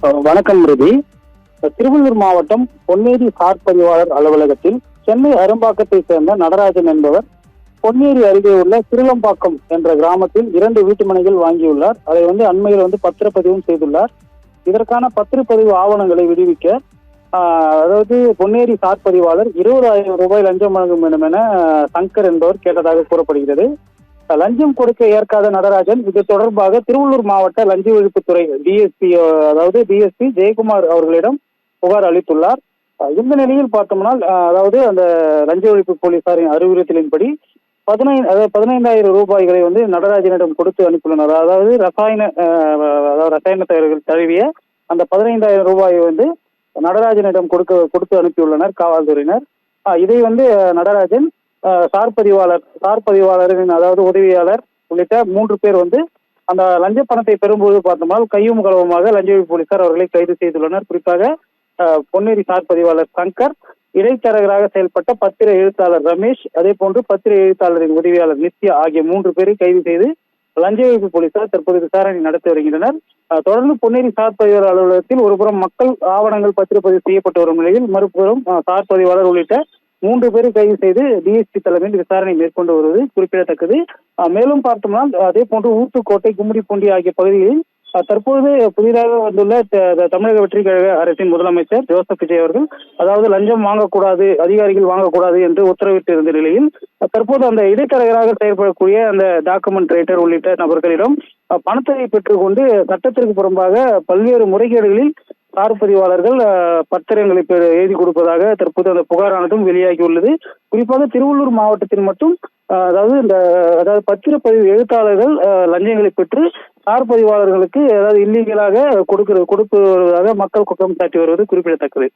வணக்கம் ரவி. திருவள்ளூர் மாவட்டம் பொன்னேரி சார் பதிவாளர் அலுவலகத்தில் சென்னை அரும்பாக்கத்தை சேர்ந்த நடராஜன் என்பவர் பொன்னேரி அருகே உள்ள திருளம்பாக்கம் என்ற கிராமத்தில் 2 வீட்டுமனைகள் வாங்கியுள்ளார். அதை அண்மையில் பத்திரப்பதிவும் செய்துள்ளார். இதற்கான பத்திரப்பதிவு ஆவணங்களை விடுவிக்க அதாவது பொன்னேரி சார் பதிவாளர் 20,000 ரூபாய் லஞ்சம் வழங்க வேண்டும் என சங்கர் என்பவர் கேட்டதாக கூறப்படுகிறது. லஞ்சம் கொடுக்க ஏற்காத நடராஜன் இது தொடர்பாக திருவள்ளூர் மாவட்ட லஞ்ச ஒழிப்புத்துறை டிஎஸ்பி ஜெயக்குமார் அவர்களிடம் புகார் அளித்துள்ளார். இந்த நிலையில் பார்த்தோம்னால் அந்த லஞ்ச ஒழிப்பு போலீசாரின் அறிவுறுத்தலின்படி 15,000 ரூபாய்களை நடராஜனிடம் கொடுத்து அனுப்பியுள்ளனர். ரசாயன தயாரிகள் தழுவிய அந்த 15,000 ரூபாயை நடராஜனிடம் கொடுத்து அனுப்பியுள்ளனர் காவல்துறையினர். இதை நடராஜன் சார் பதிவாளரின் உதவியாளர் உள்ளிட்ட 3 பேர் அந்த லஞ்ச பணத்தை பெறும்போது பார்த்தோம்னால் கையும் களவுமாக லஞ்ச ஒழிப்பு போலீசார் அவர்களை கைது செய்துள்ளனர். குறிப்பாக பொன்னேரி சார் பதிவாளர் சங்கர், இடைத்தரகராக செயல்பட்ட பத்திர எழுத்தாளர் ரமேஷ், அதே போன்று பத்திர எழுத்தாளரின் உதவியாளர் நித்யா ஆகிய 3 பேரை கைது செய்து லஞ்ச ஒழிப்பு போலீசார் தற்போது விசாரணை நடத்தி வருகின்றனர். தொடர்ந்து பொன்னேரி சார் பதிவாளர் அலுவலகத்தில் ஒருபுறம் மக்கள் ஆவணங்கள் பத்திரப்பதிவு செய்யப்பட்டு வரும் நிலையில் மறுபுறம் சார் பதிவாளர் உள்ளிட்ட 3 பேரை கைது செய்து டிஎஸ்பி தலைமையில் விசாரணை மேற்கொண்டு வருவது குறிப்பிடத்தக்கது. மேலும் பார்த்தோம்னால் அதே போன்று ஊத்துக்கோட்டை, கும்மிடிப்பூண்டி ஆகிய பகுதிகளில் தற்போது புதிதாக வந்துள்ள தமிழக வெற்றிக் கழக அரசின் முதலமைச்சர் ஜோசப் விஜய் அவர்கள் லஞ்சம் வாங்கக்கூடாது, அதிகாரிகள் வாங்கக்கூடாது என்று உத்தரவிட்டு இருந்த நிலையில் தற்போது அந்த இடைத்தரகராக செயல்படக்கூடிய அந்த டாக்குமெண்ட் ரைட்டர் உள்ளிட்ட நபர்களிடம் பணத்தை பெற்றுக்கொண்டு சட்டத்திற்கு புறம்பாக பல்வேறு முறைகேடுகளில் சார் பதிவாளர்கள் பத்திரங்களை எழுதி கொடுப்பதாக தற்போது அந்த புகாரானதும் வெளியாகியுள்ளது. குறிப்பாக திருவள்ளூர் மாவட்டத்தில் மட்டும் பத்திரப்பதிவு எழுத்தாளர்கள் லஞ்சங்களை பெற்று சார் பதிவாளர்களுக்கு இல்லீகலாக கொடுப்பதாக மக்கள் குற்றம் சாட்டி வருவது குறிப்பிடத்தக்கது.